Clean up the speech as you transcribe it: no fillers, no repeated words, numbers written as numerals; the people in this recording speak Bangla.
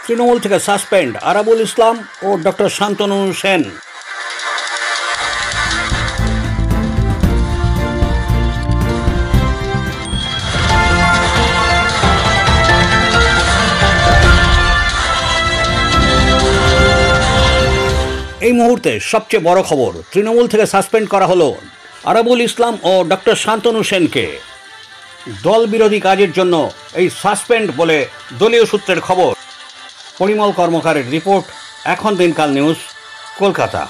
তৃণমূল থেকে সাসপেন্ড আরাবুল ইসলাম ও ডক্টর শান্তনু সেন। এই মুহূর্তে সবচেয়ে বড় খবর, তৃণমূল থেকে সাসপেন্ড করা হলো আরাবুল ইসলাম ও ডক্টর শান্তনু সেনকে। দল বিরোধী কাজের জন্য এই সাসপেন্ড বলে দলীয় সূত্রের খবর। পরিমল কর্মকারের রিপোর্ট, এখন দিনকাল নিউজ, কলকাতা।